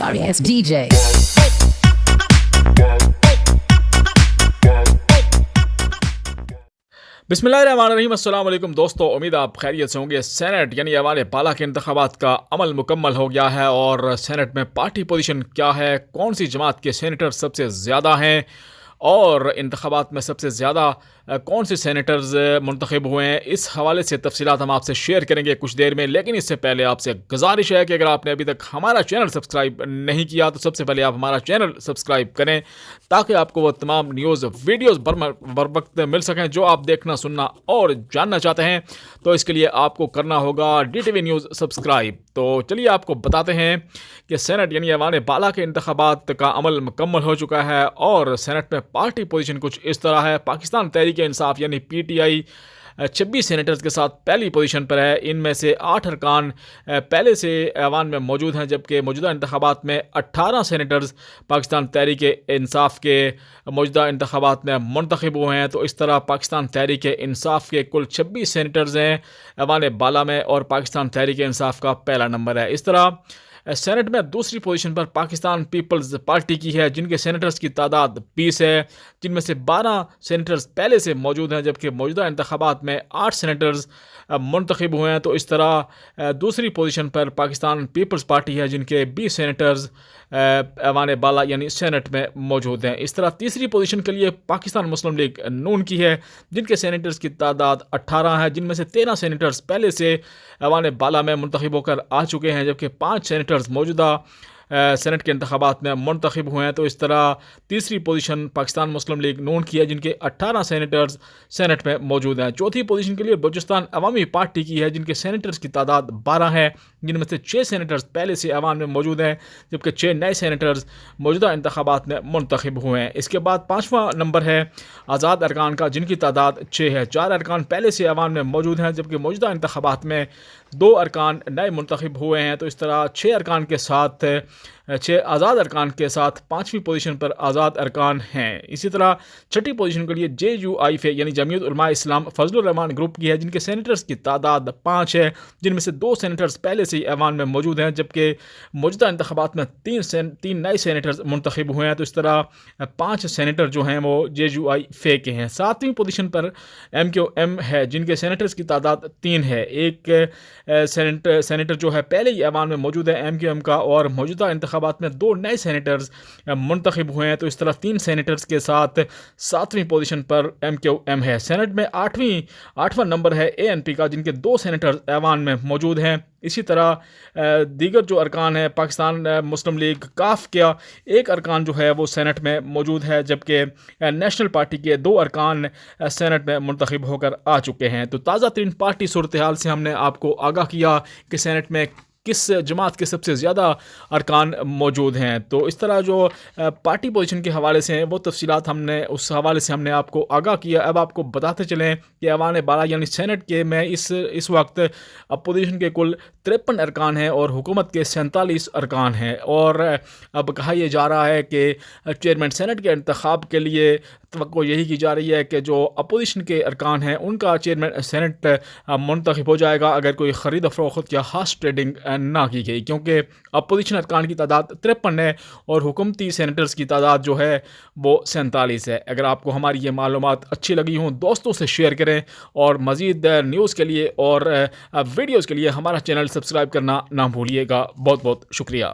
Sorry ass DJ. بسم اللہ الرحمن الرحیم. السلام علیکم دوستو, امید آپ خیریت سے ہوں گے. سینٹ یعنی ایوان بالا کے انتخابات کا عمل مکمل ہو گیا ہے اور سینٹ میں پارٹی پوزیشن کیا ہے, کون سی جماعت کے سینیٹر سب سے زیادہ ہیں اور انتخابات میں سب سے زیادہ کون سے سینیٹرز منتخب ہوئے ہیں, اس حوالے سے تفصیلات ہم آپ سے شیئر کریں گے کچھ دیر میں. لیکن اس سے پہلے آپ سے گزارش ہے کہ اگر آپ نے ابھی تک ہمارا چینل سبسکرائب نہیں کیا تو سب سے پہلے آپ ہمارا چینل سبسکرائب کریں تاکہ آپ کو وہ تمام نیوز ویڈیوز بر وقت مل سکیں جو آپ دیکھنا, سننا اور جاننا چاہتے ہیں. تو اس کے لیے آپ کو کرنا ہوگا DTV نیوز سبسکرائب. تو چلیے آپ کو بتاتے ہیں کہ سینٹ یعنی ایوان بالا کے انتخابات کا عمل مکمل ہو چکا ہے اور سینٹ میں پارٹی پوزیشن کچھ اس طرح ہے. پاکستان تحریک انصاف یعنی PTI 26 سینیٹرز کے ساتھ پہلی پوزیشن پر ہے. ان میں سے 8 ارکان پہلے سے ایوان میں موجود ہیں, جبکہ موجودہ انتخابات میں 18 سینیٹرز پاکستان تحریک انصاف کے موجودہ انتخابات میں منتخب ہوئے ہیں. تو اس طرح پاکستان تحریک انصاف کے کل 26 سینیٹرز ہیں ایوان بالا میں اور پاکستان تحریک انصاف کا پہلا نمبر ہے. اس طرح سینٹ میں دوسری پوزیشن پر پاکستان پیپلز پارٹی کی ہے جن کے سینیٹرز کی تعداد 20 ہے, جن میں سے 12 سینیٹرز پہلے سے موجود ہیں جبکہ موجودہ انتخابات میں 8 سینیٹرز منتخب ہوئے ہیں. تو اس طرح دوسری پوزیشن پر پاکستان پیپلز پارٹی ہے جن کے 20 سینیٹرز ایوان بالا یعنی سینٹ میں موجود ہیں. اس طرح تیسری پوزیشن کے لیے پاکستان مسلم لیگ نون کی ہے جن کے سینیٹرز کی تعداد 18 ہے, جن میں سے 13 سینیٹرز پہلے سے ایوان بالا میں منتخب ہو کر آ چکے ہیں جبکہ 5 سینیٹرز موجودہ سینٹ کے انتخابات میں منتخب ہوئے ہیں. تو اس طرح تیسری پوزیشن پاکستان مسلم لیگ نون کی ہے جن کے 18 سینیٹرز سینٹ میں موجود ہیں. چوتھی پوزیشن کے لیے بلوچستان عوامی پارٹی کی ہے جن کے سینیٹرز کی تعداد 12 ہے, جن میں سے 6 سینیٹرز پہلے سے ایوان میں موجود ہیں جبکہ 6 نئے سینیٹرز موجودہ انتخابات میں منتخب ہوئے ہیں. اس کے بعد 5واں نمبر ہے آزاد ارکان کا جن کی تعداد 6 ہے. 4 ارکان پہلے سے ایوان میں موجود ہیں جبکہ موجودہ انتخابات میں 2 ارکان نئے منتخب ہوئے ہیں. تو اس طرح 6 ارکان کے ساتھ 6 آزاد ارکان کے ساتھ 5ویں پوزیشن پر آزاد ارکان ہیں. اسی طرح چھٹی پوزیشن کے لیے JUI-F یعنی جمعیت علماء اسلام فضل الرحمان گروپ کی ہے جن کے سینیٹرز کی تعداد 5 ہے, جن میں سے 2 سینیٹرز پہلے سے ایوان میں موجود ہیں جبکہ موجودہ انتخابات میں 3 نئے سینیٹرز منتخب ہوئے ہیں. تو اس طرح 5 سینیٹر جو ہیں وہ JUI-F کے ہیں. 7ویں پوزیشن پر MQM ہے جن کے سینیٹرز کی تعداد 3 ہے. ایک سینیٹر جو ہے پہلے ہی ایوان میں موجود ہے MQM کا اور موجودہ انتخابات میں 2 نئے سینیٹرز منتخب ہوئے ہیں. تو اس طرح 3 سینیٹرز کے ساتھ 7ویں پوزیشن پر MQM ہے. سینٹ میں 8واں نمبر ہے ANP کا جن کے 2 سینیٹرز ایوان میں موجود ہیں. اسی طرح دیگر جو ارکان ہیں پاکستان مسلم لیگ کاف کا ایک ارکان جو ہے وہ سینٹ میں موجود ہے جبکہ نیشنل پارٹی کے 2 ارکان سینٹ میں منتخب ہو کر آ چکے ہیں. تو تازہ ترین پارٹی صورتحال سے ہم نے آپ کو آگاہ کیا کہ سینٹ میں کس جماعت کے سب سے زیادہ ارکان موجود ہیں. تو اس طرح جو پارٹی پوزیشن کے حوالے سے ہیں وہ تفصیلات ہم نے اس حوالے سے ہم نے آپ کو آگاہ کیا. اب آپ کو بتاتے چلیں کہ ایوان بالا یعنی سینٹ کے میں اس وقت اپوزیشن کے کل 53 ارکان ہیں اور حکومت کے 47 ارکان ہیں. اور اب کہا یہ جا رہا ہے کہ چیئرمین سینٹ کے انتخاب کے لیے توقع یہی کی جا رہی ہے کہ جو اپوزیشن کے ارکان ہیں ان کا چیئرمین سینٹ منتخب ہو جائے گا اگر کوئی خرید و فروخت یا خاص ٹریڈنگ نہ کی گئی, کیونکہ اپوزیشن ارکان کی تعداد 53 ہے اور حکومتی سینیٹرز کی تعداد جو ہے وہ 47 ہے. اگر آپ کو ہماری یہ معلومات اچھی لگی ہوں دوستوں سے شیئر کریں اور مزید نیوز کے لیے اور ویڈیوز کے لیے ہمارا چینل سبسکرائب کرنا نہ بھولیے گا. بہت بہت شکریہ.